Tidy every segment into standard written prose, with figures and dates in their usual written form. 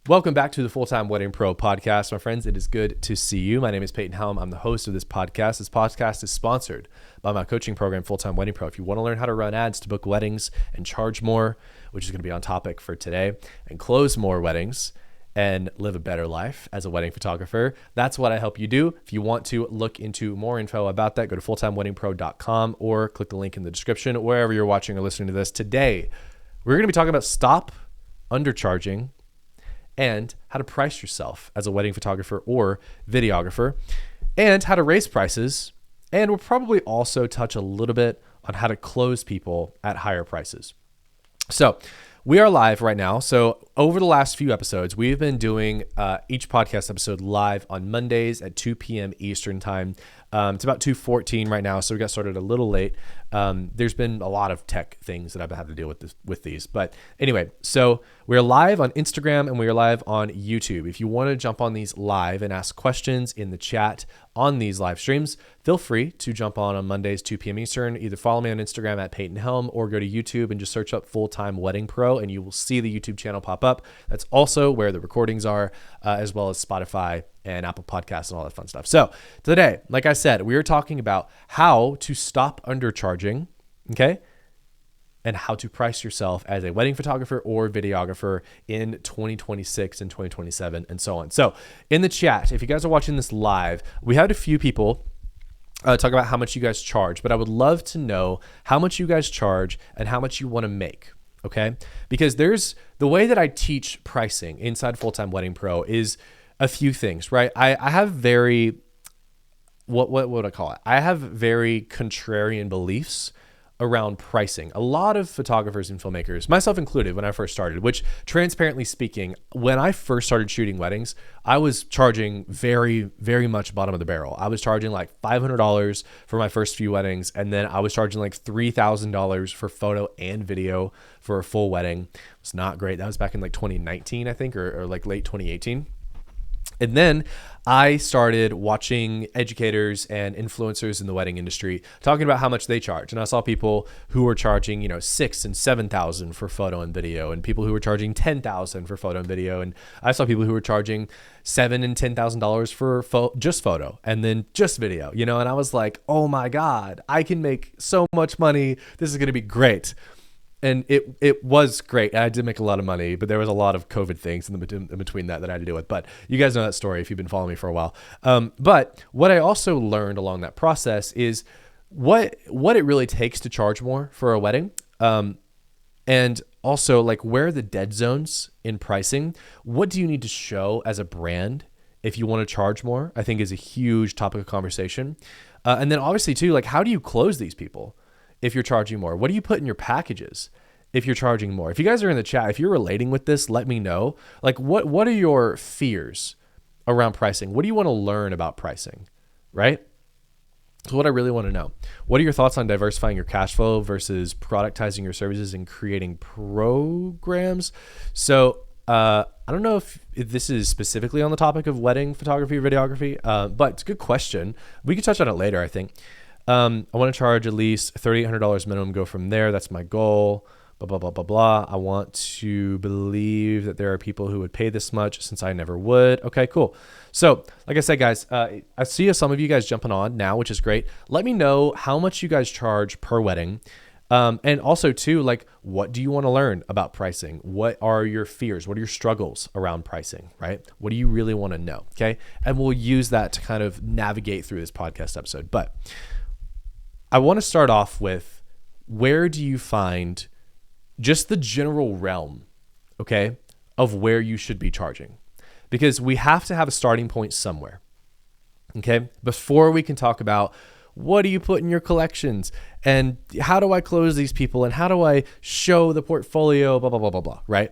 Welcome back to the Full-Time Wedding Pro podcast, my friends. It is good to see you. My name is Peyton Helm. I'm the host of this podcast. This podcast is sponsored by my coaching program, Full-Time Wedding Pro. If you want to learn how to run ads to book weddings and charge more, which is going to be on topic for today, and close more weddings and live a better life as a wedding photographer, that's what I help you do. If you want to look into more info about that, go to fulltimeweddingpro.com or click the link in the description wherever you're watching or listening to this. Today, we're going to be talking about stop undercharging and how to price yourself as a wedding photographer or videographer, and how to raise prices. And we'll probably also touch a little bit on how to close people at higher prices. So we are live right now. So over the last few episodes, we've been doing each podcast episode live on Mondays at 2 p.m. Eastern time. It's about 2:14 right now, so we got started a little late. There's been a lot of tech things that I've had to deal with these. But anyway, so we're live on Instagram and we are live on YouTube. If you want to jump on these live and ask questions in the chat on these live streams, feel free to jump on Mondays, 2 p.m. Eastern. Either follow me on Instagram at Peyton Helm or go to YouTube and just search up Full-Time Wedding Pro and you will see the YouTube channel pop up. That's also where the recordings are, as well as Spotify and Apple Podcasts and all that fun stuff. So today, like I said, we are talking about how to stop undercharging, okay? And how to price yourself as a wedding photographer or videographer in 2026 and 2027 and so on. So in the chat, if you guys are watching this live, we had a few people talk about how much you guys charge, but I would love to know how much you guys charge and how much you want to make. Okay. Because there's the way that I teach pricing inside Full-Time Wedding Pro is a few things, right? I have very, what would I call it? I have very contrarian beliefs around pricing. A lot of photographers and filmmakers, myself included, when I first started, which transparently speaking, when I first started shooting weddings, I was charging very, very much bottom of the barrel. I was charging like $500 for my first few weddings. And then I was charging like $3,000 for photo and video for a full wedding. It's not great. That was back in like 2019, I think, or like late 2018. And then I started watching educators and influencers in the wedding industry talking about how much they charge. And I saw people who were charging, $6,000 and $7,000 for photo and video, and people who were charging $10,000 for photo and video. And I saw people who were charging $7,000 and $10,000 for just photo and then just video, and I was like, oh my God, I can make so much money. This is going to be great. And it was great. I did make a lot of money, but there was a lot of COVID things in between that I had to deal with. But you guys know that story if you've been following me for a while. But what I also learned along that process is what it really takes to charge more for a wedding. And also like where are the dead zones in pricing? What do you need to show as a brand if you want to charge more? I think is a huge topic of conversation. And then obviously too, like how do you close these people? If you're charging more, what do you put in your packages if you're charging more? If you guys are in the chat, if you're relating with this, let me know. Like what are your fears around pricing? What do you want to learn about pricing, right? So what I really want to know, what are your thoughts on diversifying your cash flow versus productizing your services and creating programs? So I don't know if this is specifically on the topic of wedding photography or videography, but it's a good question. We could touch on it later, I think. I want to charge at least $3,800 minimum, go from there. That's my goal, blah, blah, blah, blah, blah. I want to believe that there are people who would pay this much since I never would. Okay, cool. So like I said, guys, I see some of you guys jumping on now, which is great. Let me know how much you guys charge per wedding. And also too, like, what do you want to learn about pricing? What are your fears? What are your struggles around pricing, right? What do you really want to know? Okay. And we'll use that to kind of navigate through this podcast episode. But I want to start off with where do you find just the general realm, okay, of where you should be charging? Because we have to have a starting point somewhere, okay, before we can talk about what do you put in your collections and how do I close these people and how do I show the portfolio, blah, blah, blah, blah, blah, right?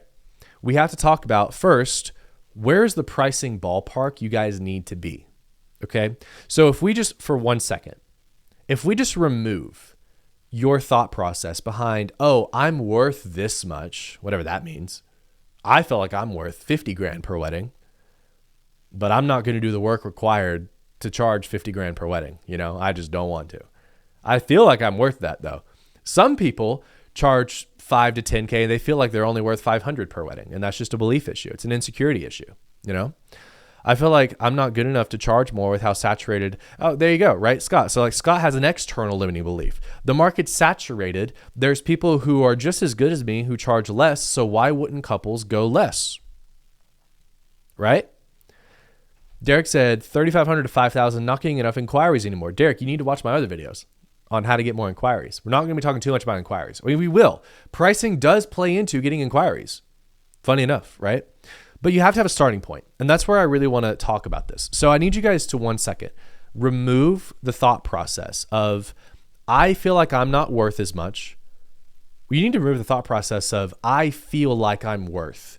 We have to talk about first, where's the pricing ballpark you guys need to be, okay? So if we just, for 1 second, if we just remove your thought process behind, oh, I'm worth this much, whatever that means. I feel like I'm worth 50 grand per wedding, but I'm not going to do the work required to charge 50 grand per wedding. I just don't want to. I feel like I'm worth that though. Some people charge 5 to 10K, and they feel like they're only worth 500 per wedding. And that's just a belief issue. It's an insecurity issue, you know? I feel like I'm not good enough to charge more with how saturated. Oh, there you go, right, Scott? So like Scott has an external limiting belief. The market's saturated. There's people who are just as good as me who charge less. So why wouldn't couples go less? Right? Derek said 3,500 to 5,000, not getting enough inquiries anymore. Derek, you need to watch my other videos on how to get more inquiries. We're not going to be talking too much about inquiries. I mean, we will. Pricing does play into getting inquiries. Funny enough, right? But you have to have a starting point. And that's where I really want to talk about this. So I need you guys to 1 second, remove the thought process of, I feel like I'm not worth as much. You need to remove the thought process of, I feel like I'm worth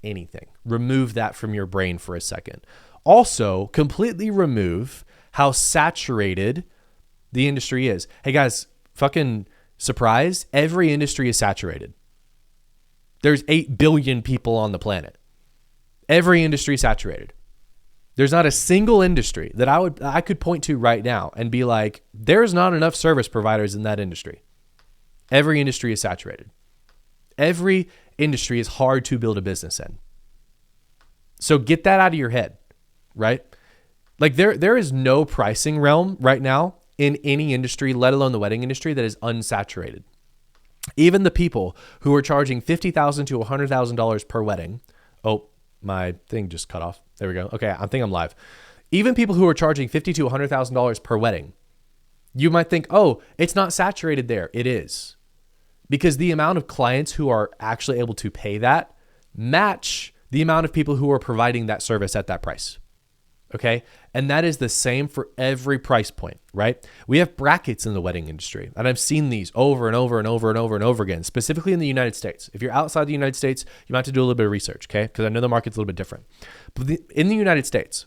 anything. Remove that from your brain for a second. Also, completely remove how saturated the industry is. Hey guys, fucking surprise, every industry is saturated. There's 8 billion people on the planet. Every industry is saturated. There's not a single industry that I could point to right now and be like, there's not enough service providers in that industry. Every industry is saturated. Every industry is hard to build a business in. So get that out of your head, right? Like there is no pricing realm right now in any industry, let alone the wedding industry, that is unsaturated. Even the people who are charging $50,000 to $100,000 per wedding. Oh, my thing just cut off. There we go. Okay, I think I'm live. Even people who are charging $50,000 to $100,000 per wedding, you might think, oh, it's not saturated there. It is. Because the amount of clients who are actually able to pay that match the amount of people who are providing that service at that price. Okay. And that is the same for every price point, right? We have brackets in the wedding industry, and I've seen these over and over and over and over and over again, specifically in the United States. If you're outside the United States, you might have to do a little bit of research, okay? Because I know the market's a little bit different. But in the United States,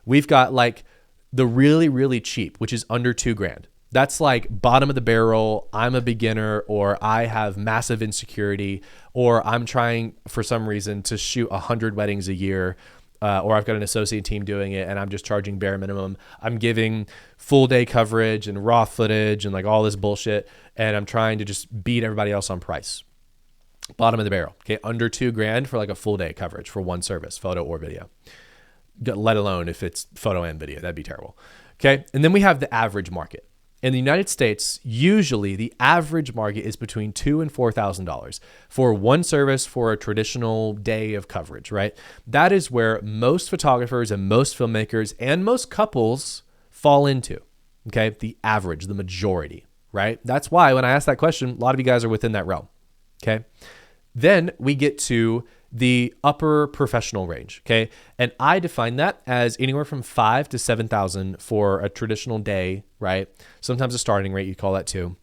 we've got like the really, really cheap, which is under $2,000. That's like bottom of the barrel. I'm a beginner, or I have massive insecurity, or I'm trying for some reason to shoot 100 weddings a year. Or I've got an associate team doing it and I'm just charging bare minimum. I'm giving full day coverage and raw footage and like all this bullshit. And I'm trying to just beat everybody else on price. Bottom of the barrel. Okay. Under $2,000 for like a full day coverage for one service, photo or video, let alone if it's photo and video. That'd be terrible. Okay. And then we have the average market. In the United States, usually the average market is between $2,000 and $4,000 for one service for a traditional day of coverage, right? That is where most photographers and most filmmakers and most couples fall into, okay? The average, the majority, right? That's why when I ask that question, a lot of you guys are within that realm, okay? Then we get to the upper professional range, okay? And I define that as anywhere from $5,000 to $7,000 for a traditional day, right? Sometimes a starting rate, you call that too,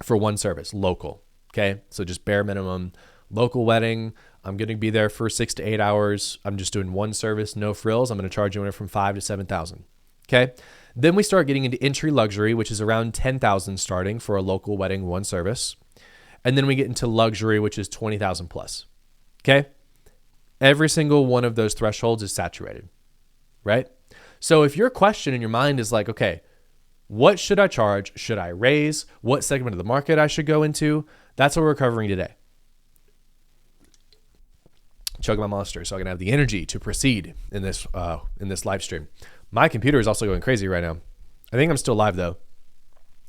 for one service, local, okay? So just bare minimum, local wedding. I'm going to be there for 6 to 8 hours. I'm just doing one service, no frills. I'm going to charge you anywhere from $5,000 to $7,000, okay? Then we start getting into entry luxury, which is around $10,000 starting for a local wedding, one service. And then we get into luxury, which is $20,000 plus. Okay. Every single one of those thresholds is saturated, right? So if your question in your mind is like, okay, what should I charge? Should I raise? What segment of the market I should go into? That's what we're covering today. Chug my monster so I can have the energy to proceed in this live stream. My computer is also going crazy right now. I think I'm still live though.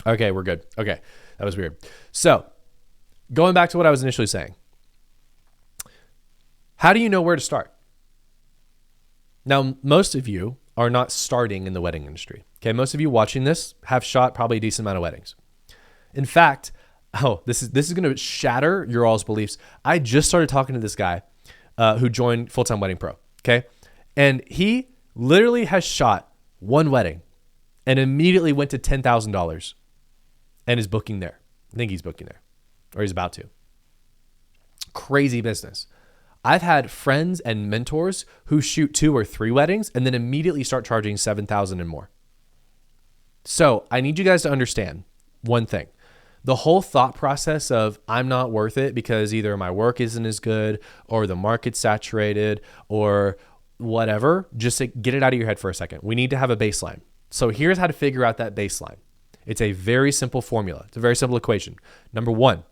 Okay, we're good. Okay, that was weird. So going back to what I was initially saying. How do you know where to start? Now, most of you are not starting in the wedding industry. Okay, most of you watching this have shot probably a decent amount of weddings. In fact, this is going to shatter your all's beliefs. I just started talking to this guy who joined Full-Time Wedding Pro. Okay, and he literally has shot one wedding and immediately went to $10,000 and is booking there. I think he's booking there, or he's about to. Crazy business. I've had friends and mentors who shoot 2 or 3 weddings and then immediately start charging $7,000 and more. So I need you guys to understand one thing. The whole thought process of I'm not worth it because either my work isn't as good or the market's saturated or whatever, just get it out of your head for a second. We need to have a baseline. So here's how to figure out that baseline. It's a very simple formula. It's a very simple equation. Number 1,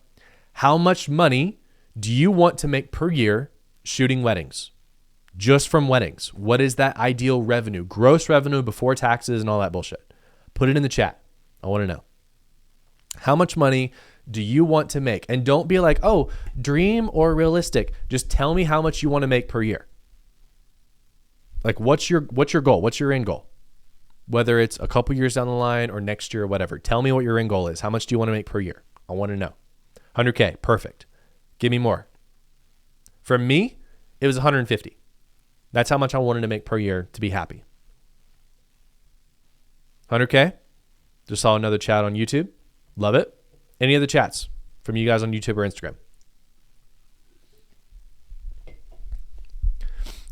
How much money do you want to make per year shooting weddings? Just from weddings. What is that ideal revenue? Gross revenue before taxes and all that bullshit. Put it in the chat. I want to know. How much money do you want to make? And don't be like, oh, dream or realistic. Just tell me how much you want to make per year. Like, what's your goal? What's your end goal? Whether it's a couple years down the line or next year or whatever. Tell me what your end goal is. How much do you want to make per year? I want to know. 100K. Perfect. Give me more. For me, it was 150. That's how much I wanted to make per year to be happy. 100K. Just saw another chat on YouTube. Love it. Any other chats from you guys on YouTube or Instagram?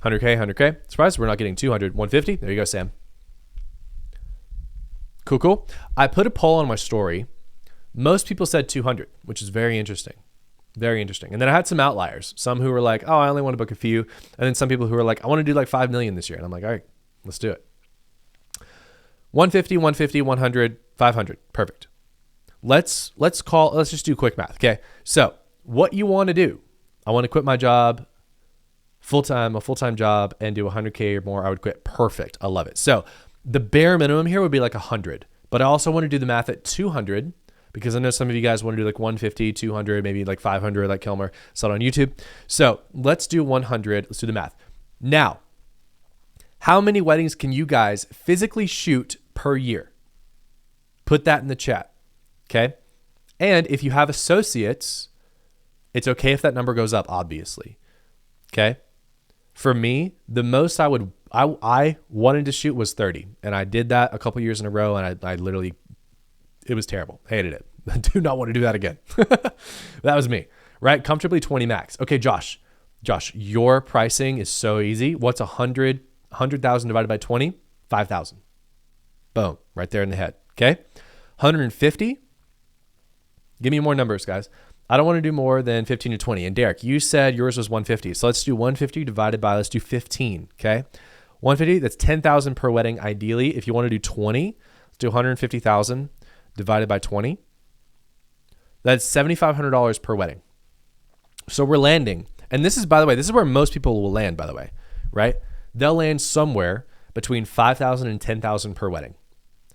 100K, 100K. Surprised we're not getting 200. 150. There you go, Sam. Cool. I put a poll on my story. Most people said 200, which is very interesting. Very interesting. And then I had some outliers. Some who were like, oh, I only want to book a few. And then some people who were like, I want to do like 5 million this year. And I'm like, all right, let's do it. 150, 150, 100, 500. Perfect. Let's just do quick math. Okay. So what you want to do, I want to quit my job a full-time job and do 100K or more. I would quit. Perfect. I love it. So the bare minimum here would be like 100, but I also want to do the math at 200 because I know some of you guys want to do like 150, 200, maybe like 500 like Kelmer saw it on YouTube. So let's do 100. Let's do the math. Now, how many weddings can you guys physically shoot per year? Put that in the chat. Okay. And if you have associates, it's okay if that number goes up, obviously. Okay. For me, the most I wanted to shoot was 30. And I did that a couple years in a row. And I literally, it was terrible. Hated it. I do not want to do that again. That was me, right? Comfortably 20 max. Okay, Josh, your pricing is so easy. What's 100,000 divided by 20? 5,000. Boom, right there in the head. Okay. 150. Give me more numbers, guys. I don't want to do more than 15 to 20. And Derek, you said yours was 150. So let's do 150 divided by, let's do 15. Okay. 150, that's 10,000 per wedding. Ideally, if you want to do 20, let's do 150,000 divided by 20. That's $7,500 per wedding. So we're landing. And this is, by the way, this is where most people will land, by the way, right? They'll land somewhere between 5,000 and 10,000 per wedding.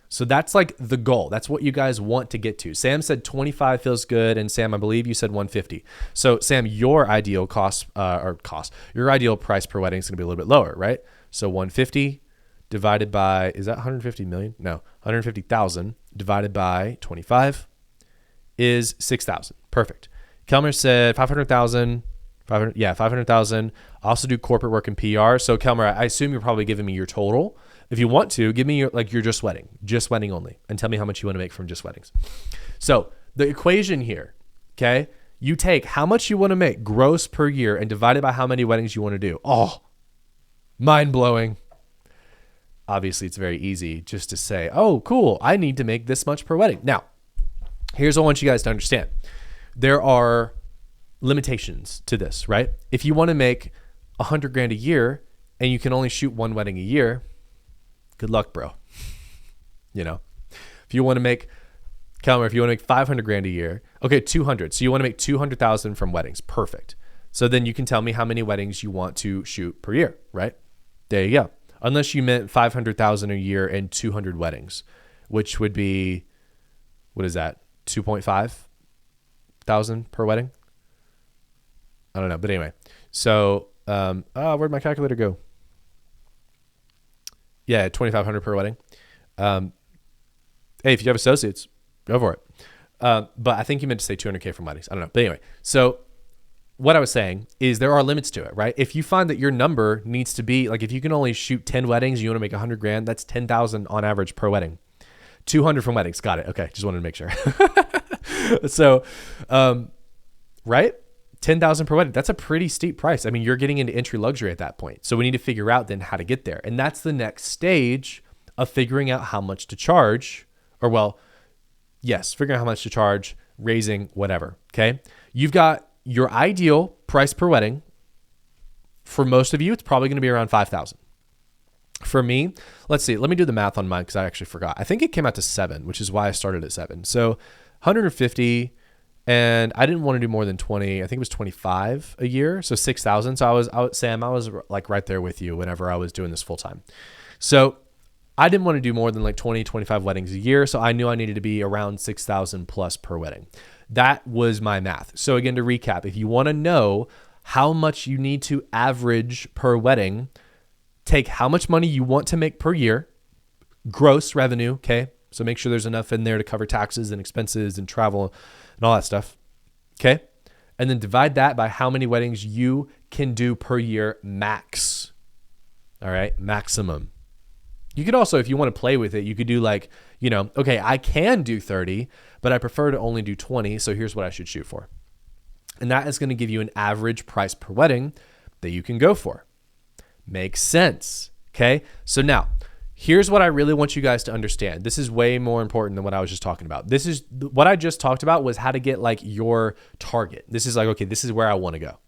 So that's like the goal. That's what you guys want to get to. Sam said 25 feels good. And Sam, I believe you said 150. So Sam, your ideal your ideal price per wedding is going to be a little bit lower, right? So 150 divided by, is that 150 million? No, 150,000 divided by 25 is 6,000. Perfect. Kelmer said 500,000. 500,000. I also do corporate work and PR. So Kelmer, I assume you're probably giving me your total. If you want to, give me your just wedding only, and tell me how much you want to make from just weddings. So the equation here, okay, you take how much you want to make gross per year and divide it by how many weddings you want to do. Oh, mind blowing. Obviously, it's very easy just to say, oh, cool, I need to make this much per wedding. Now, here's what I want you guys to understand. There are limitations to this, right? If you want to make $100,000 a year and you can only shoot one wedding a year, good luck, bro. You know, if you want to make, Kelmer, if you want to make $500,000 a year, okay, 200. So you want to make 200,000 from weddings. Perfect. So then you can tell me how many weddings you want to shoot per year, right? There you go. Unless you meant 500,000 a year and 200 weddings, which would be, what is that? 2.5 thousand per wedding. I don't know. But anyway, so, where'd my calculator go? Yeah, 2,500 per wedding. Hey, if you have associates, go for it. But I think you meant to say 200K from weddings. I don't know. But anyway, so what I was saying is there are limits to it, right? If you find that your number needs to be like, if you can only shoot 10 weddings, you want to make $100,000, that's 10,000 on average per wedding. 200 from weddings. Got it. Okay. Just wanted to make sure. So, right? 10,000 per wedding. That's a pretty steep price. I mean, you're getting into entry luxury at that point. So we need to figure out then how to get there. And that's the next stage of figuring out how much to charge, or figuring out how much to charge, raising whatever. Okay. You've got your ideal price per wedding. For most of you, it's probably going to be around 5,000. For me, let's see, let me do the math on mine, because I actually forgot. I think it came out to 7, which is why I started at 7. So 150 and I didn't want to do more than 20. I think it was 25 a year, so 6,000. So Sam, I was like right there with you whenever I was doing this full time. So I didn't want to do more than like 20, 25 weddings a year. So I knew I needed to be around 6,000 plus per wedding. That was my math. So again, to recap, if you want to know how much you need to average per wedding, take how much money you want to make per year, gross revenue, okay? So make sure there's enough in there to cover taxes and expenses and travel and all that stuff, okay? And then divide that by how many weddings you can do per year max, all right? Maximum. You could also, if you want to play with it, you could do like, okay, I can do 30, but I prefer to only do 20, so here's what I should shoot for. And that is going to give you an average price per wedding that you can go for. Makes sense, okay? So now, here's what I really want you guys to understand. This is way more important than what I was just talking about. This is what I just talked about was how to get like your target. This is like, okay, this is where I want to go,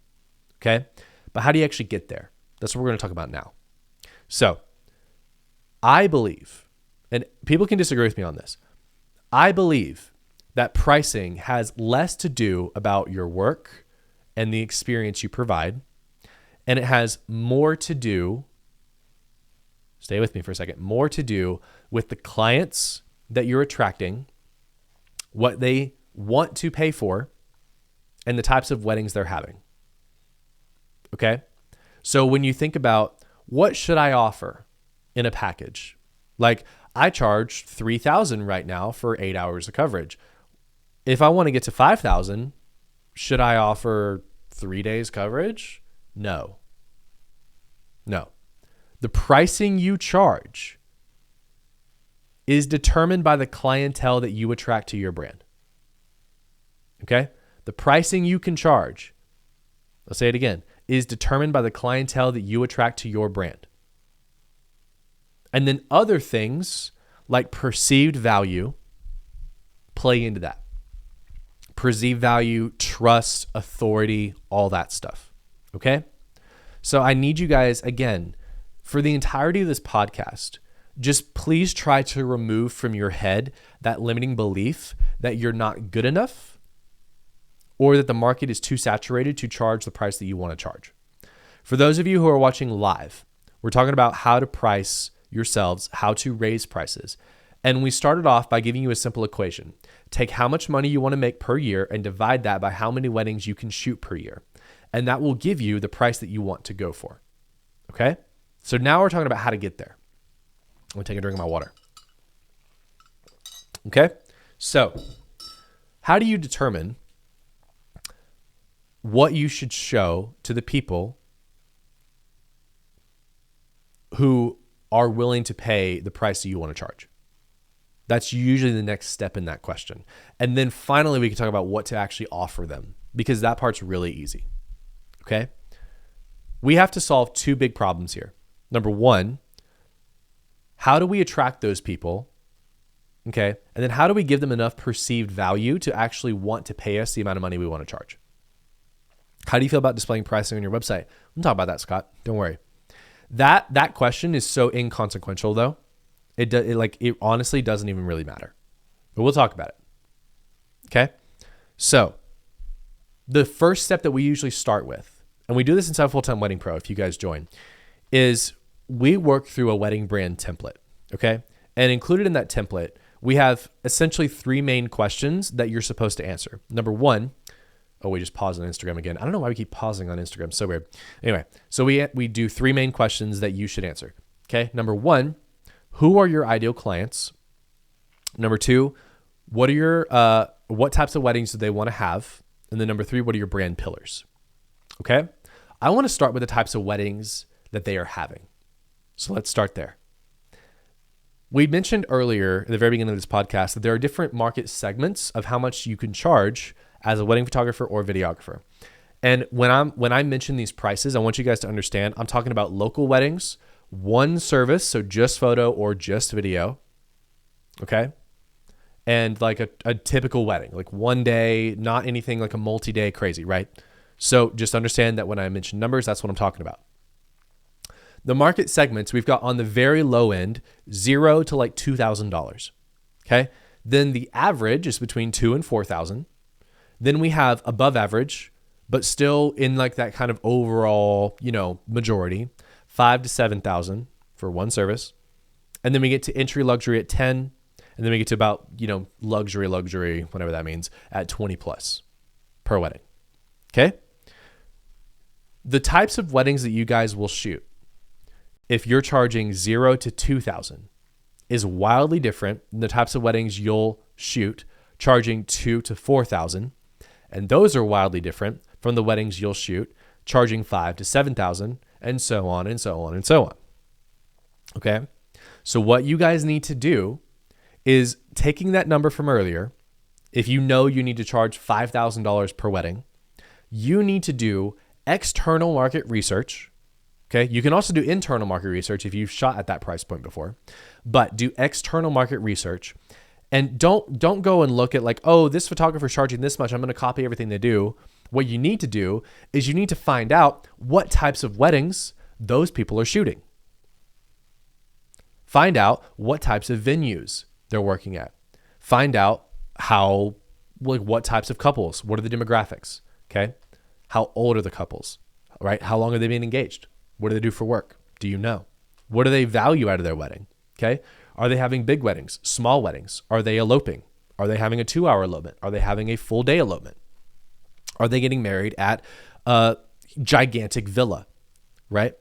okay? But how do you actually get there? That's what we're going to talk about now. So I believe, and people can disagree with me on this, I believe that pricing has less to do about your work and the experience you provide, and it has more to do, stay with me for a second, more to do with the clients that you're attracting, what they want to pay for, and the types of weddings they're having. Okay? So when you think about what should I offer in a package? Like I charge $3,000 right now for 8 hours of coverage. If I want to get to $5,000, should I offer 3 days coverage? No. The pricing you charge is determined by the clientele that you attract to your brand. Okay? The pricing you can charge, I'll say it again, is determined by the clientele that you attract to your brand. And then other things like perceived value play into that. Perceived value, trust, authority, all that stuff. Okay? So I need you guys, again, for the entirety of this podcast, just please try to remove from your head that limiting belief that you're not good enough or that the market is too saturated to charge the price that you want to charge. For those of you who are watching live, we're talking about how to price yourselves, how to raise prices. And we started off by giving you a simple equation. Take how much money you want to make per year and divide that by how many weddings you can shoot per year. And that will give you the price that you want to go for. Okay? So now we're talking about how to get there. I'm going to take a drink of my water. Okay? So how do you determine what you should show to the people who are willing to pay the price that you want to charge? That's usually the next step in that question. And then finally, we can talk about what to actually offer them because that part's really easy. Okay? We have to solve two big problems here. Number one, how do we attract those people? Okay. And then how do we give them enough perceived value to actually want to pay us the amount of money we want to charge? How do you feel about displaying pricing on your website? We'll talk about that, Scott. Don't worry. That question is so inconsequential though. It honestly doesn't even really matter, but we'll talk about it. Okay. So the first step that we usually start with, and we do this inside Full-Time Wedding Pro, if you guys join, is we work through a wedding brand template. Okay. And included in that template, we have essentially three main questions that you're supposed to answer. Number one, we just paused on Instagram again. I don't know why we keep pausing on Instagram. So weird. Anyway, so we do three main questions that you should answer. Okay. Number one, who are your ideal clients? Number two, what types of weddings do they want to have? And then number three, what are your brand pillars? Okay. I want to start with the types of weddings that they are having. So let's start there. We mentioned earlier at the very beginning of this podcast that there are different market segments of how much you can charge as a wedding photographer or videographer. And when I mention these prices, I want you guys to understand, I'm talking about local weddings, one service, so just photo or just video, okay? And like a typical wedding, like one day, not anything like a multi-day crazy, right? So just understand that when I mention numbers, that's what I'm talking about. The market segments we've got on the very low end, $0 to like $2,000, okay? Then the average is between $2,000 and $4,000. Then we have above average, but still in like that kind of overall, majority, 5 to 7,000 for one service. And then we get to entry luxury at 10. And then we get to about, luxury, whatever that means, at 20 plus per wedding. Okay. The types of weddings that you guys will shoot, if you're charging 0 to 2,000, is wildly different than the types of weddings you'll shoot charging 2 to 4,000. And those are wildly different from the weddings you'll shoot charging 5 to 7,000, and so on and so on and so on. Okay. So what you guys need to do is taking that number from earlier. If you know you need to charge $5,000 per wedding, you need to do external market research. Okay. You can also do internal market research if you've shot at that price point before, but do external market research, and don't go and look at like, oh, this photographer's charging this much, I'm going to copy everything they do. What you need to do is you need to find out what types of weddings those people are shooting. Find out what types of venues they're working at. Find out what types of couples, what are the demographics? Okay. How old are the couples, right? How long have they been engaged? What do they do for work? Do you know? What do they value out of their wedding? Okay. Are they having big weddings, small weddings? Are they eloping? Are they having a 2-hour elopement? Are they having a full day elopement? Are they getting married at a gigantic villa, right?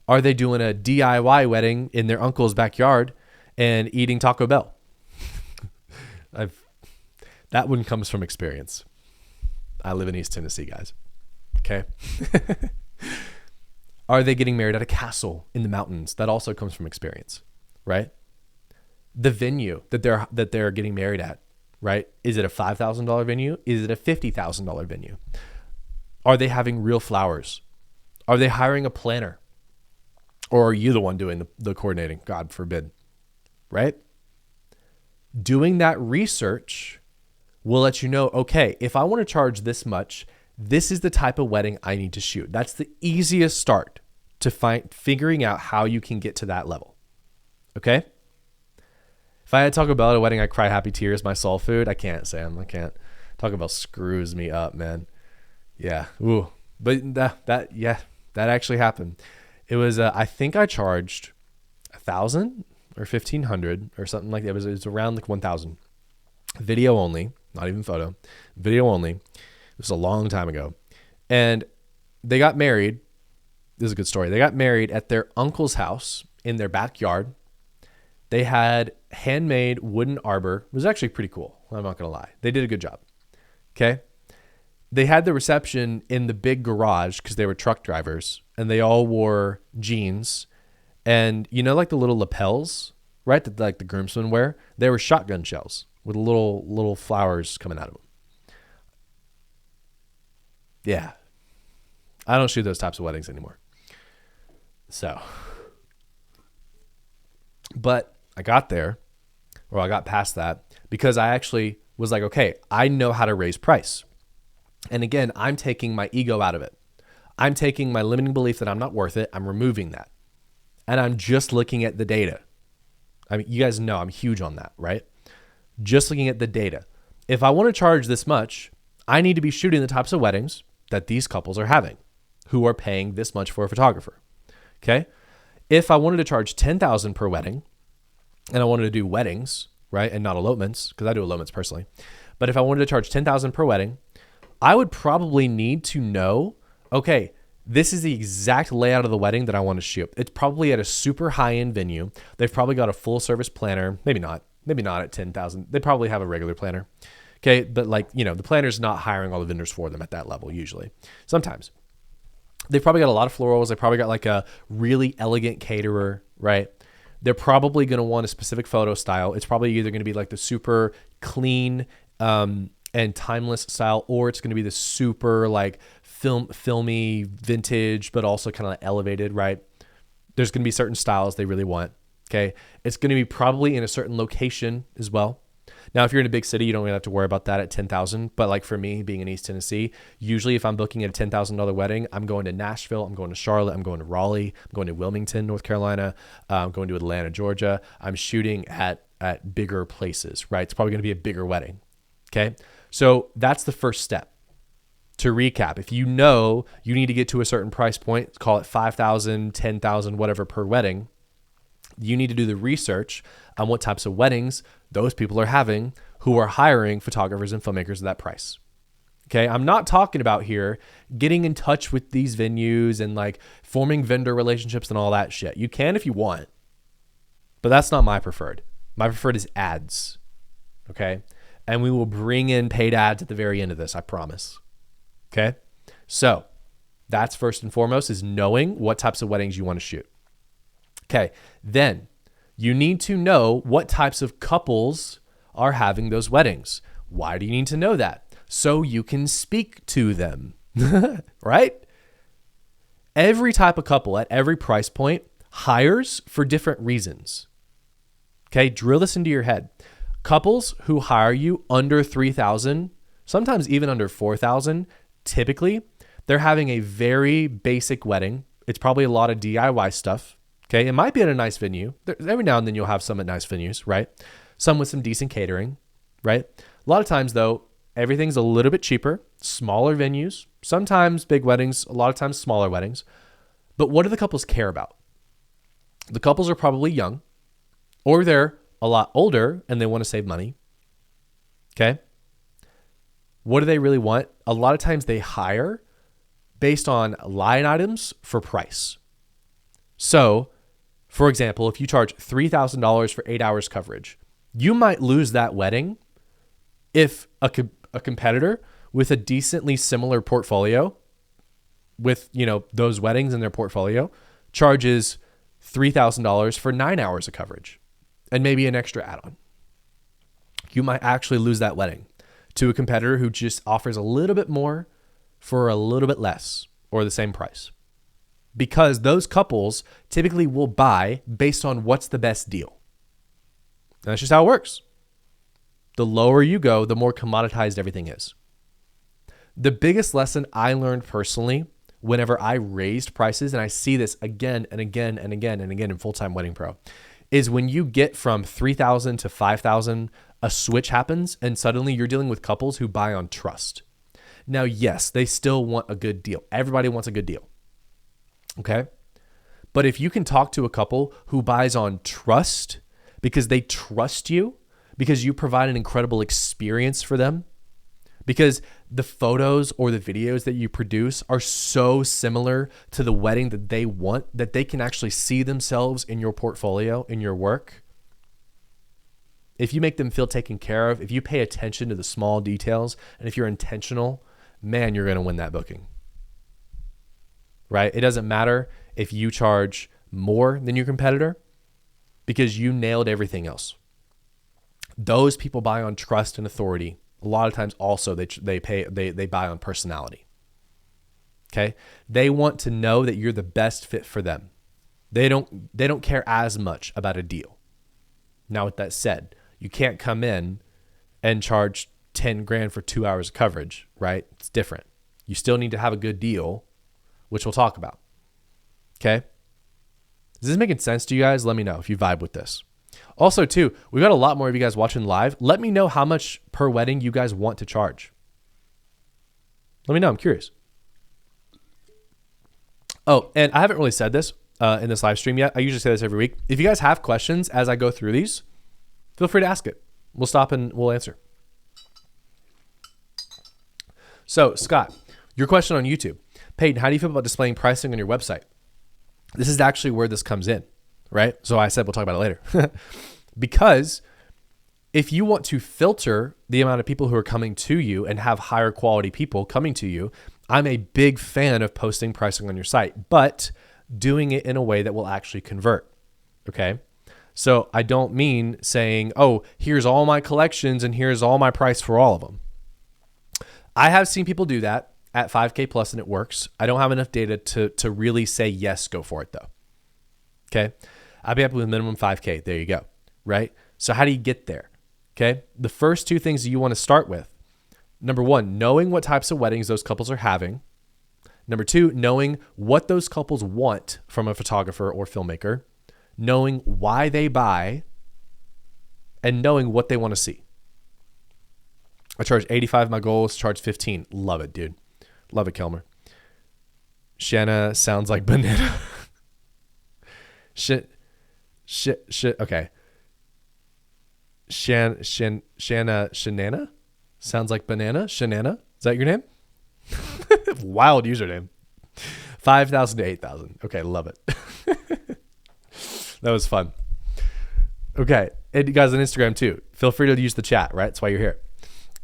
Are they doing a DIY wedding in their uncle's backyard and eating Taco Bell? That one comes from experience. I live in East Tennessee, guys. Okay. Are they getting married at a castle in the mountains? That also comes from experience, right? The venue that they're getting married at, right? Is it a $5,000 venue? Is it a $50,000 venue? Are they having real flowers? Are they hiring a planner? Or are you the one doing the coordinating? God forbid, right? Doing that research will let you know, okay, if I want to charge this much, this is the type of wedding I need to shoot. That's the easiest start to figuring out how you can get to that level. Okay? If I had to talk about a wedding, I cry happy tears, my soul food. I can't, Sam. I can't. Talk about screws me up, man. Yeah. Ooh. But that actually happened. It was, I think I charged 1,000 or 1,500 or something like that. It was around like 1,000. Video only, not even photo. Video only. It was a long time ago. And they got married. This is a good story. They got married at their uncle's house in their backyard. They had handmade wooden arbor. It was actually pretty cool. I'm not going to lie. They did a good job. Okay. They had the reception in the big garage because they were truck drivers, and they all wore jeans and, like the little lapels, right? That like the groomsmen wear. They were shotgun shells with little flowers coming out of them. Yeah. I don't shoot those types of weddings anymore. So, but I got there, or I got past that, because I actually was like, okay, I know how to raise price. And again, I'm taking my ego out of it. I'm taking my limiting belief that I'm not worth it. I'm removing that. And I'm just looking at the data. I mean, you guys know I'm huge on that, right? Just looking at the data. If I want to charge this much, I need to be shooting the types of weddings that these couples are having, who are paying this much for a photographer. Okay. If I wanted to charge $10,000 per wedding, and I wanted to do weddings, right, and not elopements, because I do elopements personally. But if I wanted to charge $10,000 per wedding, I would probably need to know, okay, this is the exact layout of the wedding that I want to shoot. It's probably at a super high-end venue. They've probably got a full-service planner. Maybe not at $10,000. They probably have a regular planner. Okay, but the planner's not hiring all the vendors for them at that level usually. Sometimes. They've probably got a lot of florals. They probably got like a really elegant caterer, right? They're probably going to want a specific photo style. It's probably either going to be like the super clean and timeless style, or it's going to be the super like filmy vintage, but also kind of like elevated, right? There's going to be certain styles they really want. Okay. It's going to be probably in a certain location as well. Now, if you're in a big city, you don't really have to worry about that at 10,000. But like for me, being in East Tennessee, usually if I'm booking at a $10,000 wedding, I'm going to Nashville, I'm going to Charlotte, I'm going to Raleigh, I'm going to Wilmington, North Carolina, I'm going to Atlanta, Georgia. I'm shooting at bigger places, right? It's probably going to be a bigger wedding. Okay. So that's the first step. To recap, if you know you need to get to a certain price point, call it 5,000, 10,000, whatever per wedding, you need to do the research on what types of weddings those people are having who are hiring photographers and filmmakers at that price. Okay, I'm not talking about here getting in touch with these venues and like forming vendor relationships and all that shit. You can if you want, but that's not my preferred. My preferred is ads. Okay, and we will bring in paid ads at the very end of this, I promise. Okay, so that's first and foremost, is knowing what types of weddings you want to shoot. Okay, then you need to know what types of couples are having those weddings. Why do you need to know that? So you can speak to them, right? Every type of couple at every price point hires for different reasons. Okay, drill this into your head. Couples who hire you under 3,000, sometimes even under 4,000, typically they're having a very basic wedding. It's probably a lot of DIY stuff. Okay, it might be at a nice venue. Every now and then you'll have some at nice venues, right? Some with some decent catering, right? A lot of times though, everything's a little bit cheaper, smaller venues, sometimes big weddings, a lot of times smaller weddings. But what do the couples care about? The couples are probably young, or they're a lot older and they want to save money. Okay. What do they really want? A lot of times they hire based on line items for price. So, for example, if you charge $3,000 for 8 hours coverage, you might lose that wedding if a competitor with a decently similar portfolio with, those weddings in their portfolio charges $3,000 for 9 hours of coverage and maybe an extra add-on. You might actually lose that wedding to a competitor who just offers a little bit more for a little bit less or the same price. Because those couples typically will buy based on what's the best deal. And that's just how it works. The lower you go, the more commoditized everything is. The biggest lesson I learned personally whenever I raised prices, and I see this again and again and again and again in Full-Time Wedding Pro, is when you get from 3,000 to 5,000, a switch happens and suddenly you're dealing with couples who buy on trust. Now, yes, they still want a good deal. Everybody wants a good deal. Okay? But if you can talk to a couple who buys on trust because they trust you, because you provide an incredible experience for them, because the photos or the videos that you produce are so similar to the wedding that they want, that they can actually see themselves in your portfolio, in your work. If you make them feel taken care of, if you pay attention to the small details, and if you're intentional, man, you're going to win that booking. Right? It doesn't matter if you charge more than your competitor because you nailed everything else. Those people buy on trust and authority. A lot of times also they buy on personality. Okay? They want to know that you're the best fit for them. They don't care as much about a deal. Now, with that said, you can't come in and charge 10 grand for 2 hours of coverage, right? It's different. You still need to have a good deal, which we'll talk about. Okay? Is this making sense to you guys? Let me know if you vibe with this. Also, too, we've got a lot more of you guys watching live. Let me know how much per wedding you guys want to charge. Let me know. I'm curious. Oh, and I haven't really said this in this live stream yet. I usually say this every week. If you guys have questions as I go through these, feel free to ask it. We'll stop and we'll answer. So, Scott, your question on YouTube. Peyton, how do you feel about displaying pricing on your website? This is actually where this comes in, right? So I said we'll talk about it later. Because if you want to filter the amount of people who are coming to you and have higher quality people coming to you, I'm a big fan of posting pricing on your site, but doing it in a way that will actually convert, okay? So I don't mean saying, oh, here's all my collections and here's all my price for all of them. I have seen people do that at 5K plus and it works. I don't have enough data to really say, yes, go for it though. Okay. I'll be happy with minimum 5K. There you go. Right. So how do you get there? Okay. The first two things that you want to start with. Number one, knowing what types of weddings those couples are having. Number two, knowing what those couples want from a photographer or filmmaker, knowing why they buy, and knowing what they want to see. I charge 85. My goal is to charge 15. Love it, dude. Love it, Kelmer. Shanna sounds like banana. Shit. Okay. Shanana sounds like banana. Shanana. Is that your name? Wild username. 5,000 to 8,000. Okay. Love it. That was fun. Okay. And you guys on Instagram too. Feel free to use the chat, right? That's why you're here.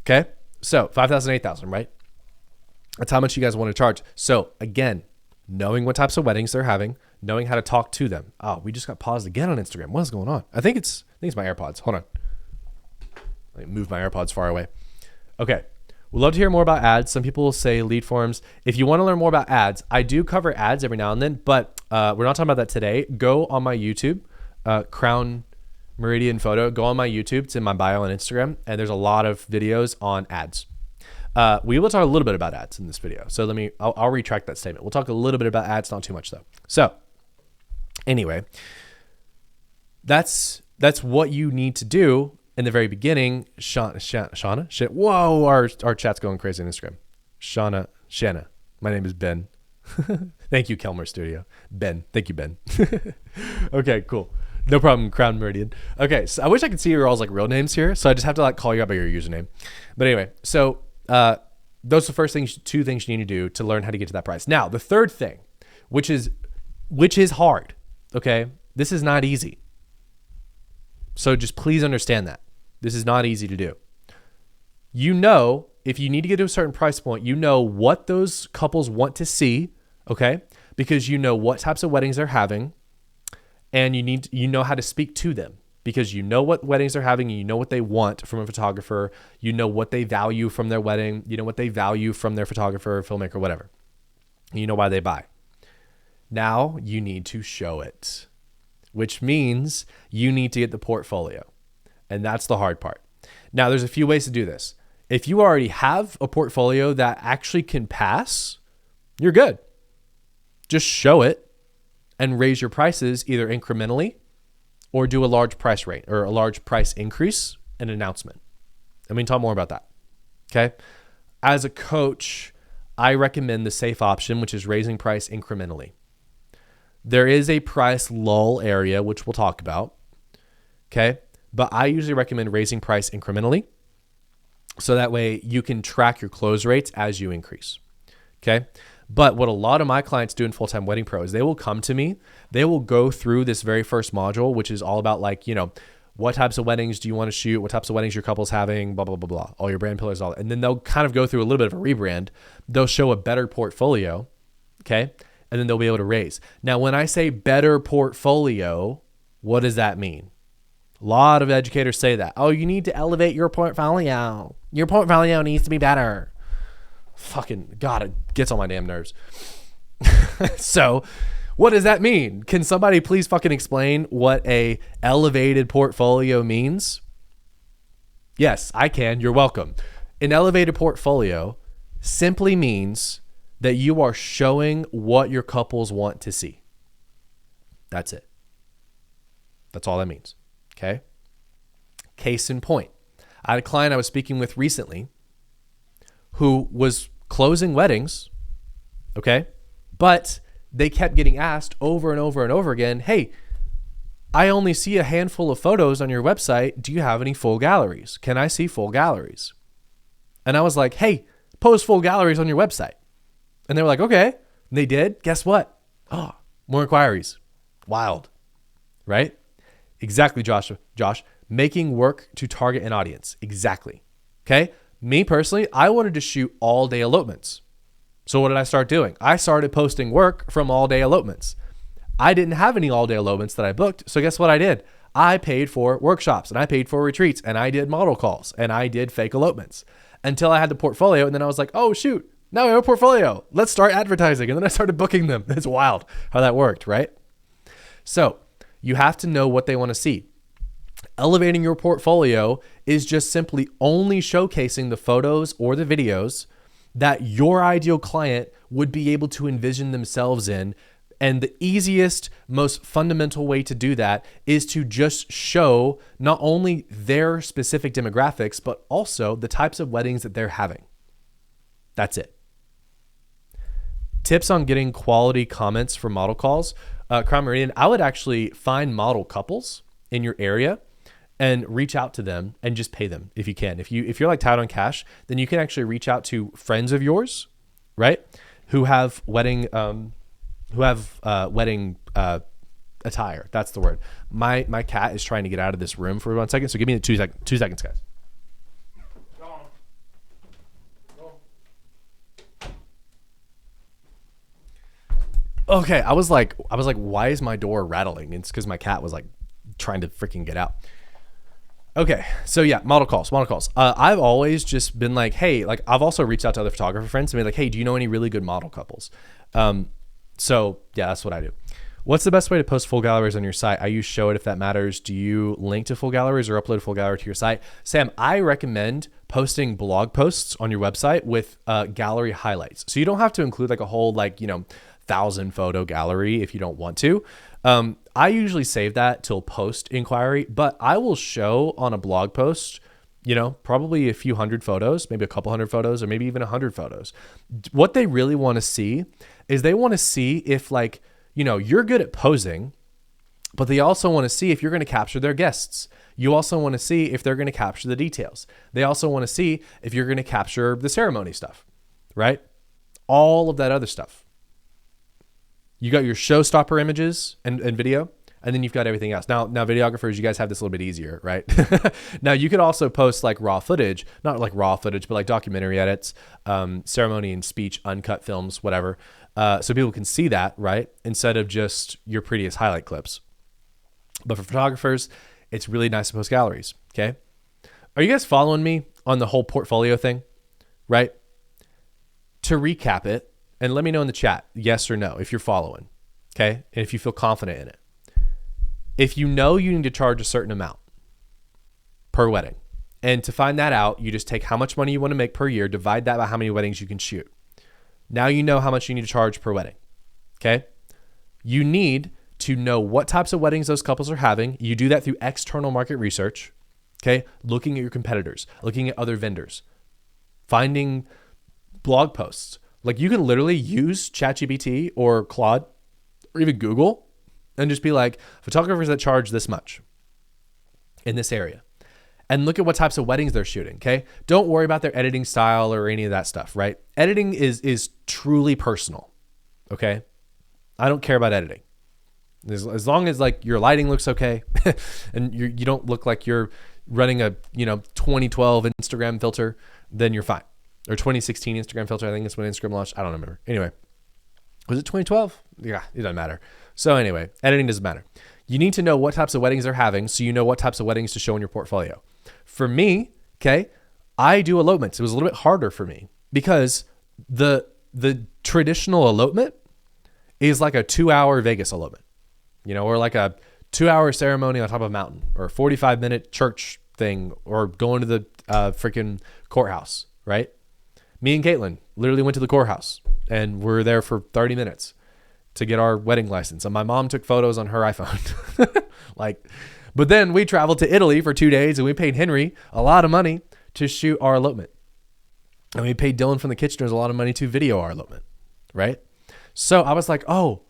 Okay. So 5,000, 8,000, right? That's how much you guys want to charge. So again, knowing what types of weddings they're having, knowing how to talk to them. Oh, we just got paused again on Instagram. What is going on? I think it's my AirPods. Hold on. Let me move my AirPods far away. Okay. We'd love to hear more about ads. Some people will say lead forms. If you want to learn more about ads, I do cover ads every now and then, but we're not talking about that today. Go on my YouTube, Crown Meridian Photo. Go on my YouTube. It's in my bio on Instagram, and there's a lot of videos on ads. We will talk a little bit about ads in this video. So I'll retract that statement. We'll talk a little bit about ads, not too much though. So anyway, that's what you need to do in the very beginning. Shauna, shit. Whoa, our chat's going crazy on Instagram. Shanna. My name is Ben. Thank you, Kelmer Studio. Ben. Thank you, Ben. Okay, cool. No problem, Crown Meridian. Okay, so I wish I could see your all's like real names here. So I just have to like call you out by your username. But anyway, so those are the two things you need to do to learn how to get to that price. Now, the third thing, which is hard, okay? This is not easy. So just please understand that. This is not easy to do. You know, if you need to get to a certain price point, you know what those couples want to see, okay? Because you know what types of weddings they're having, and you know how to speak to them. Because you know what weddings they're having, and you know what they want from a photographer. You know what they value from their wedding. You know what they value from their photographer, filmmaker, whatever. And you know why they buy. Now you need to show it, which means you need to get the portfolio. And that's the hard part. Now there's a few ways to do this. If you already have a portfolio that actually can pass, you're good. Just show it and raise your prices either incrementally or do a large price rate or a large price increase, an announcement. I mean, talk more about that. Okay. As a coach, I recommend the safe option, which is raising price incrementally. There is a price lull area, which we'll talk about. Okay. But I usually recommend raising price incrementally. So that way you can track your close rates as you increase. Okay. But what a lot of my clients do in Full-Time Wedding Pro is they will come to me, they will go through this very first module, which is all about like, what types of weddings do you want to shoot? What types of weddings your couple's having, blah, blah, blah, blah, all your brand pillars, all that. And then they'll kind of go through a little bit of a rebrand. They'll show a better portfolio. Okay. And then they'll be able to raise. Now, when I say better portfolio, what does that mean? A lot of educators say that. Oh, you need to elevate your portfolio. Your portfolio needs to be better. Fucking God, it gets on my damn nerves. So what does that mean? Can somebody please fucking explain what a elevated portfolio means? Yes, I can. You're welcome. An elevated portfolio simply means that you are showing what your couples want to see. That's it. That's all that means. Okay. Case in point. I had a client I was speaking with recently who was closing weddings. Okay. But they kept getting asked over and over and over again, hey, I only see a handful of photos on your website. Do you have any full galleries? Can I see full galleries? And I was like, hey, post full galleries on your website. And they were like, okay. And they did. Guess what? Oh, more inquiries. Wild. Right? Exactly, Josh. Making work to target an audience. Exactly. Okay. Me personally, I wanted to shoot all day elopements. So what did I start doing? I started posting work from all day elopements. I didn't have any all day elopements that I booked. So guess what I did? I paid for workshops and I paid for retreats and I did model calls and I did fake elopements until I had the portfolio. And then I was like, oh shoot, now I have a portfolio. Let's start advertising. And then I started booking them. It's wild how that worked, right? So you have to know what they want to see. Elevating your portfolio is just simply only showcasing the photos or the videos that your ideal client would be able to envision themselves in And the easiest, most fundamental way to do that is to just show not only their specific demographics, but also the types of weddings that they're having. That's it. Tips on getting quality comments for model calls. Crown Meridian, I would actually find model couples in your area and reach out to them and just pay them if you can. If you're like tight on cash, then you can actually reach out to friends of yours, right? Who have wedding attire. That's the word. My cat is trying to get out of this room for 1 second. So give me the 2 seconds, guys. Okay, I was like, why is my door rattling? It's because my cat was like trying to freaking get out. Okay, so yeah, model calls. I've always just been like, hey, like I've also reached out to other photographer friends and be like, hey, do you know any really good model couples? So yeah, that's what I do. What's the best way to post full galleries on your site? I use Show It if that matters. Do you link to full galleries or upload a full gallery to your site? Sam, I recommend posting blog posts on your website with gallery highlights. So you don't have to include like a whole 1,000 photo gallery if you don't want to. I usually save that till post inquiry, but I will show on a blog post, probably a few hundred photos, maybe a couple hundred photos, or maybe even 100 photos. What they really want to see is they want to see if you're good at posing, but they also want to see if you're going to capture their guests. You also want to see if they're going to capture the details. They also want to see if you're going to capture the ceremony stuff, right? All of that other stuff. You got your showstopper images and video, and then you've got everything else. Now videographers, you guys have this a little bit easier, right? Now you could also post like raw footage, not like raw footage, but like documentary edits, ceremony and speech, uncut films, whatever. So people can see that, right? Instead of just your prettiest highlight clips. But for photographers, it's really nice to post galleries, okay? Are you guys following me on the whole portfolio thing, right? To recap it, and let me know in the chat, yes or no, if you're following, okay? And if you feel confident in it. If you know you need to charge a certain amount per wedding, and to find that out, you just take how much money you want to make per year, divide that by how many weddings you can shoot. Now you know how much you need to charge per wedding, okay? You need to know what types of weddings those couples are having. You do that through external market research, okay? Looking at your competitors, looking at other vendors, finding blog posts. Like you can literally use ChatGPT or Claude or even Google and just be like, photographers that charge this much in this area. And look at what types of weddings they're shooting, okay? Don't worry about their editing style or any of that stuff, right? Editing is truly personal, okay? I don't care about editing. As long as like your lighting looks okay and you don't look like you're running a 2012 Instagram filter, then you're fine. Or 2016 Instagram filter, I think that's when Instagram launched. I don't remember. Anyway, was it 2012? Yeah, it doesn't matter. So anyway, editing doesn't matter. You need to know what types of weddings they're having so you know what types of weddings to show in your portfolio. For me, okay, I do elopements. It was a little bit harder for me because the traditional elopement is like a 2-hour Vegas elopement, or like a 2-hour ceremony on top of a mountain or a 45-minute church thing or going to the freaking courthouse, right? Me and Caitlin literally went to the courthouse and we're there for 30 minutes to get our wedding license. And my mom took photos on her iPhone. But then we traveled to Italy for 2 days and we paid Henry a lot of money to shoot our elopement. And we paid Dylan from the Kitcheners a lot of money to video our elopement, right? So I was like, oh,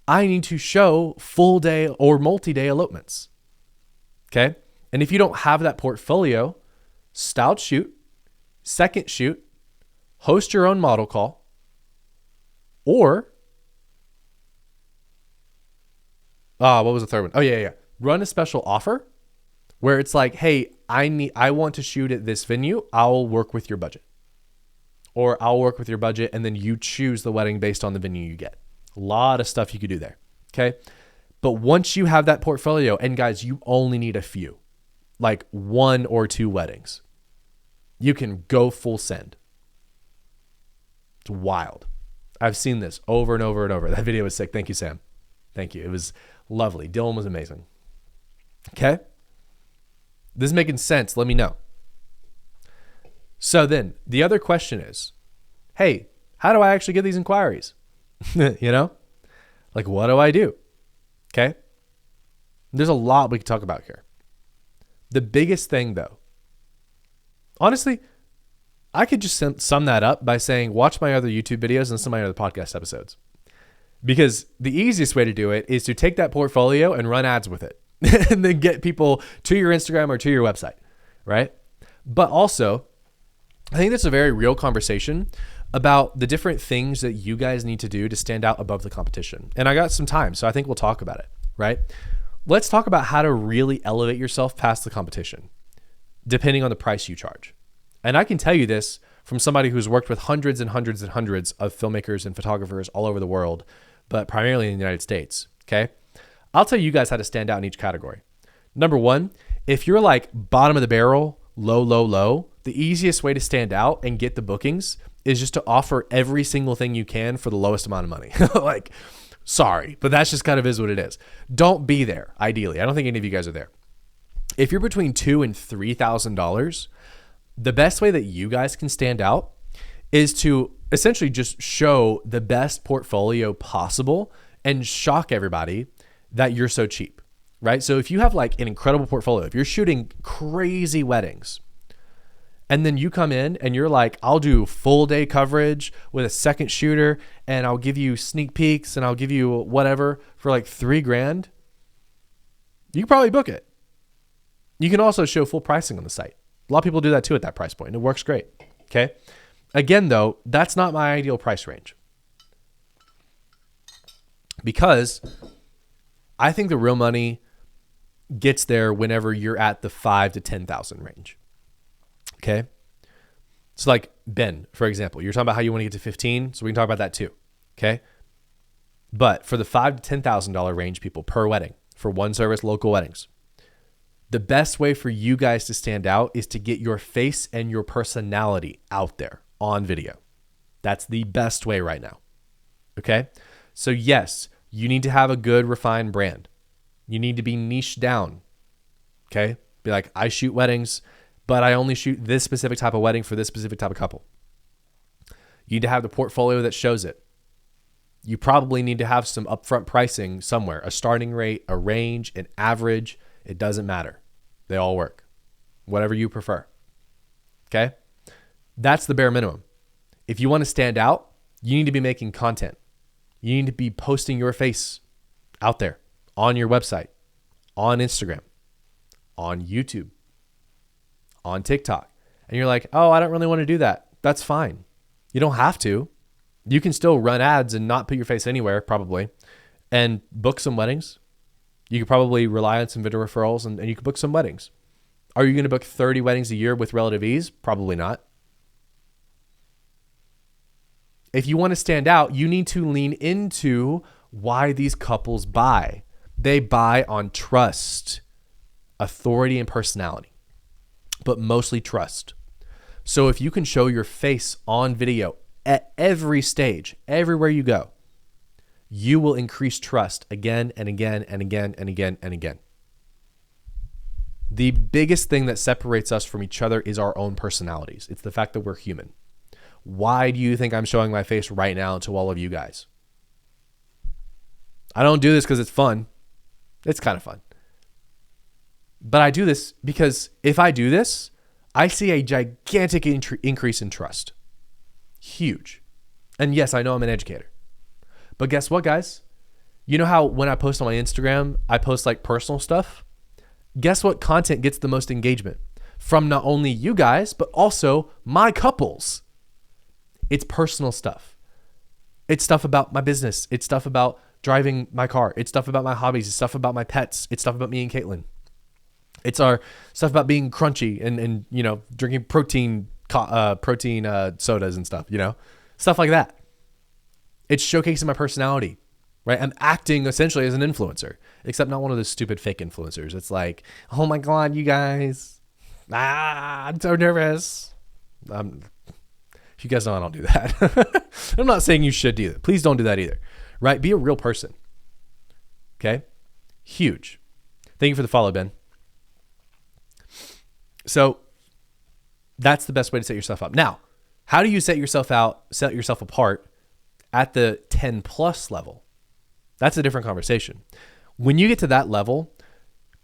I need to show full day or multi-day elopements. Okay. And if you don't have that portfolio, styled shoot, second shoot, host your own model call, or what was the third one? Oh yeah. Run a special offer where it's like, hey, I want to shoot at this venue. I'll work with your budget. Or I'll work with your budget and then you choose the wedding based on the venue you get. A lot of stuff you could do there. Okay. But once you have that portfolio, and guys, you only need a few, like 1 or 2 weddings, you can go full send. It's wild. I've seen this over and over and over. That video was sick. Thank you, Sam. Thank you. It was lovely. Dylan was amazing. Okay. This is making sense. Let me know. So then the other question is, hey, how do I actually get these inquiries? Let's Like, what do I do? Okay. There's a lot we can talk about here. The biggest thing though, honestly, I could just sum that up by saying, watch my other YouTube videos and some of my other podcast episodes. Because the easiest way to do it is to take that portfolio and run ads with it and then get people to your Instagram or to your website, right? But also, I think that's a very real conversation about the different things that you guys need to do to stand out above the competition. And I got some time, so I think we'll talk about it, right? Let's talk about how to really elevate yourself past the competition, depending on the price you charge. And I can tell you this from somebody who's worked with hundreds and hundreds and hundreds of filmmakers and photographers all over the world, but primarily in the United States, okay? I'll tell you guys how to stand out in each category. Number one, if you're like bottom of the barrel, low, the easiest way to stand out and get the bookings is just to offer every single thing you can for the lowest amount of money. Like, sorry, but that's just kind of is what it is. Don't be there, ideally. I don't think any of you guys are there. If you're between $2,000 and $3,000, the best way that you guys can stand out is to essentially just show the best portfolio possible and shock everybody that you're so cheap, right? So if you have like an incredible portfolio, if you're shooting crazy weddings, and then you come in and you're like, I'll do full day coverage with a second shooter and I'll give you sneak peeks and I'll give you whatever for like $3,000, you can probably book it. You can also show full pricing on the site. A lot of people do that too at that price point. It works great. Okay. Again, though, that's not my ideal price range because I think the real money gets there whenever you're at the 5,000 to 10,000 range. Okay. So like Ben, for example, you're talking about how you want to get to 15. So we can talk about that too. Okay. But for the $5,000 to $10,000 range people per wedding for one service, local weddings, the best way for you guys to stand out is to get your face and your personality out there on video. That's the best way right now. Okay. So yes, you need to have a good refined brand. You need to be niched down. Okay. Be like, I shoot weddings, but I only shoot this specific type of wedding for this specific type of couple. You need to have the portfolio that shows it. You probably need to have some upfront pricing somewhere, a starting rate, a range, an average. It doesn't matter. They all work. Whatever you prefer. Okay? That's the bare minimum. If you want to stand out, you need to be making content. You need to be posting your face out there on your website, on Instagram, on YouTube, on TikTok. And you're like, oh, I don't really want to do that. That's fine. You don't have to. You can still run ads and not put your face anywhere, probably, and book some weddings. You could probably rely on some video referrals and you could book some weddings. Are you going to book 30 weddings a year with relative ease? Probably not. If you want to stand out, you need to lean into why these couples buy. They buy on trust, authority, and personality, but mostly trust. So if you can show your face on video at every stage, everywhere you go, you will increase trust again and again and again and again and again. The biggest thing that separates us from each other is our own personalities. It's the fact that we're human. Why do you think I'm showing my face right now to all of you guys? I don't do this because it's fun. It's kind of fun. But I do this because if I do this, I see a gigantic increase in trust. Huge. And yes, I know I'm an educator. But guess what, guys? You know how when I post on my Instagram, I post like personal stuff? Guess what content gets the most engagement? From not only you guys, but also my couples. It's personal stuff. It's stuff about my business. It's stuff about driving my car. It's stuff about my hobbies. It's stuff about my pets. It's stuff about me and Caitlin. It's our stuff about being crunchy and you know, drinking protein sodas and stuff, you know, stuff like that. It's showcasing my personality, right? I'm acting essentially as an influencer, except not one of those stupid fake influencers. It's like, oh my God, you guys, I'm so nervous. If you guys know, I don't do that. I'm not saying you should do that. Please don't do that either, right? Be a real person. Okay. Huge. Thank you for the follow, Ben. So that's the best way to set yourself up. Now, how do you set yourself apart at the 10 plus level? That's a different conversation. When you get to that level,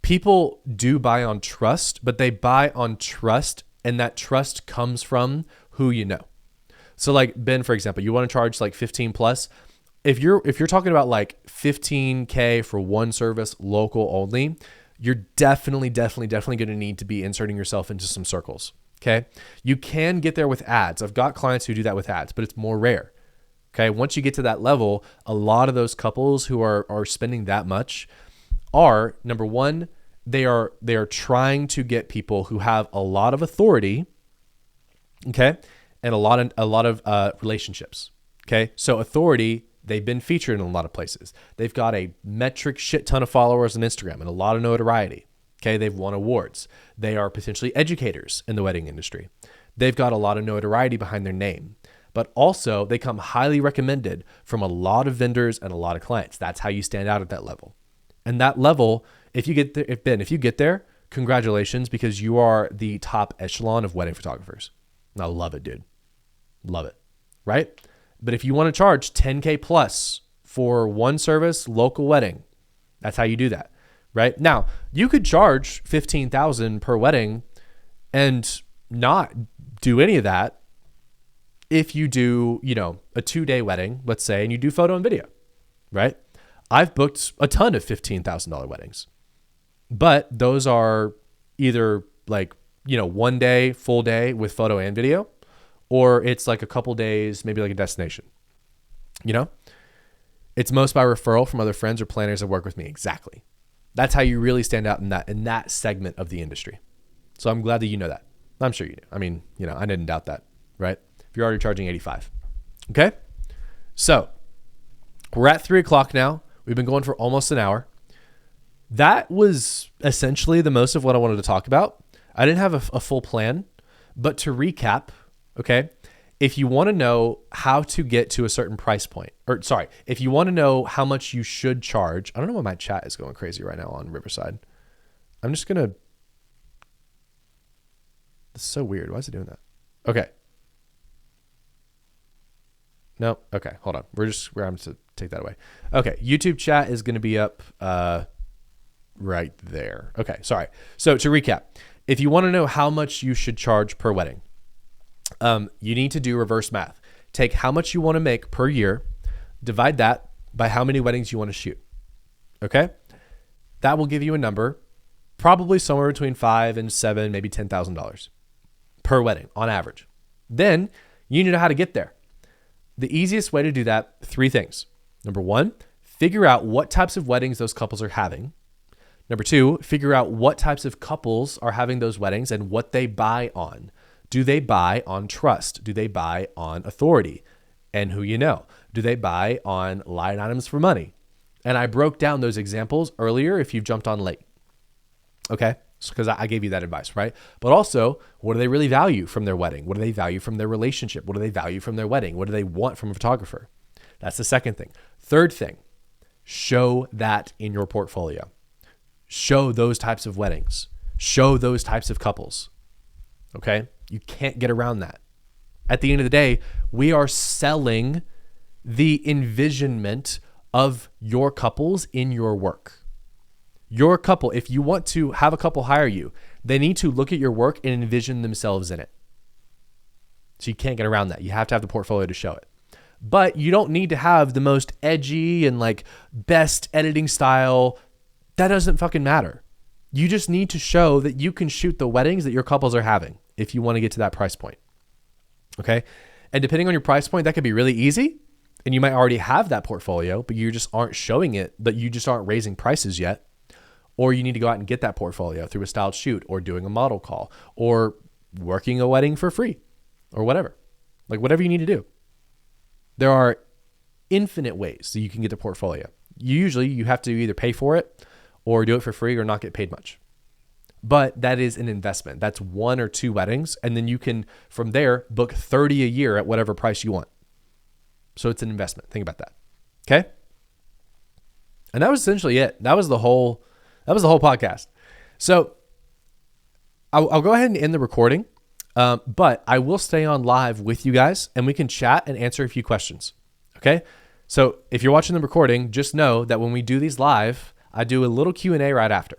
people do buy on trust, but they buy on trust, and that trust comes from who you know. So like Ben, for example, you want to charge like 15 plus. If you're talking about like 15K for one service, local only, you're definitely going to need to be inserting yourself into some circles. Okay. You can get there with ads. I've got clients who do that with ads, but it's more rare. Okay. Once you get to that level, a lot of those couples who are spending that much are, number one, they are trying to get people who have a lot of authority. Okay. And a lot of relationships. Okay. So authority, they've been featured in a lot of places. They've got a metric shit ton of followers on Instagram and a lot of notoriety. Okay. They've won awards. They are potentially educators in the wedding industry. They've got a lot of notoriety behind their name, but also they come highly recommended from a lot of vendors and a lot of clients. That's how you stand out at that level. And that level, if you get there, congratulations, because you are the top echelon of wedding photographers. And I love it, dude. Love it. Right? But if you want to charge 10K plus for one service, local wedding, that's how you do that. Right? Now, you could charge $15,000 per wedding and not do any of that if you do, a 2-day wedding, let's say, and you do photo and video, right? I've booked a ton of $15,000 weddings, but those are either like, 1 day, full day with photo and video, or it's like a couple days, maybe like a destination, It's most by referral from other friends or planners that work with me. Exactly. That's how you really stand out in that segment of the industry. So I'm glad that you know that. I'm sure you do. I mean, I didn't doubt that, right? If you're already charging 85. Okay. So we're at 3:00 now. We've been going for almost an hour. That was essentially the most of what I wanted to talk about. I didn't have a full plan, but to recap, okay, if you want to know how to get to a certain price point, if you want to know how much you should charge, I don't know why my chat is going crazy right now on Riverside. I'm just going to, it's so weird. Why is it doing that? Okay. No. Okay. Hold on. We're having to take that away. Okay. YouTube chat is going to be up right there. Okay. Sorry. So to recap, if you want to know how much you should charge per wedding, you need to do reverse math. Take how much you want to make per year, divide that by how many weddings you want to shoot. Okay. That will give you a number, probably somewhere between $5,000 and $7,000, maybe $10,000 per wedding on average. Then you need to know how to get there. The easiest way to do that, 3 things. Number 1, figure out what types of weddings those couples are having. Number 2, figure out what types of couples are having those weddings and what they buy on. Do they buy on trust? Do they buy on authority and who you know? Do they buy on line items for money? And I broke down those examples earlier if you've jumped on late. Okay? Because I gave you that advice, right? But also, what do they really value from their wedding? What do they value from their relationship? What do they value from their wedding? What do they want from a photographer? That's the second thing. Third thing, show that in your portfolio. Show those types of weddings. Show those types of couples. Okay? You can't get around that. At the end of the day, we are selling the envisionment of your couples in your work. Your couple, if you want to have a couple hire you, they need to look at your work and envision themselves in it. So you can't get around that. You have to have the portfolio to show it. But you don't need to have the most edgy and like best editing style. That doesn't fucking matter. You just need to show that you can shoot the weddings that your couples are having if you want to get to that price point. Okay? And depending on your price point, that could be really easy. And you might already have that portfolio, but you just aren't showing it, but you just aren't raising prices yet. Or you need to go out and get that portfolio through a styled shoot or doing a model call or working a wedding for free or whatever. Like whatever you need to do. There are infinite ways that you can get the portfolio. Usually you have to either pay for it or do it for free or not get paid much. But that is an investment. That's 1 or 2 weddings. And then you can, from there, book 30 a year at whatever price you want. So it's an investment. Think about that. Okay? And that was essentially it. That was the whole podcast. So I'll go ahead and end the recording, but I will stay on live with you guys and we can chat and answer a few questions. Okay. So if you're watching the recording, just know that when we do these live, I do a little Q&A right after.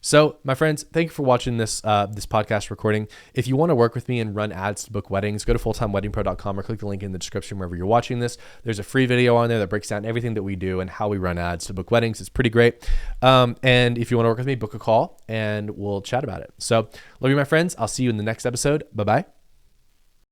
So my friends, thank you for watching this podcast recording. If you want to work with me and run ads to book weddings, go to fulltimeweddingpro.com or click the link in the description wherever you're watching this. There's a free video on there that breaks down everything that we do and how we run ads to book weddings. It's pretty great. And if you want to work with me, book a call and we'll chat about it. So love you, my friends. I'll see you in the next episode. Bye-bye.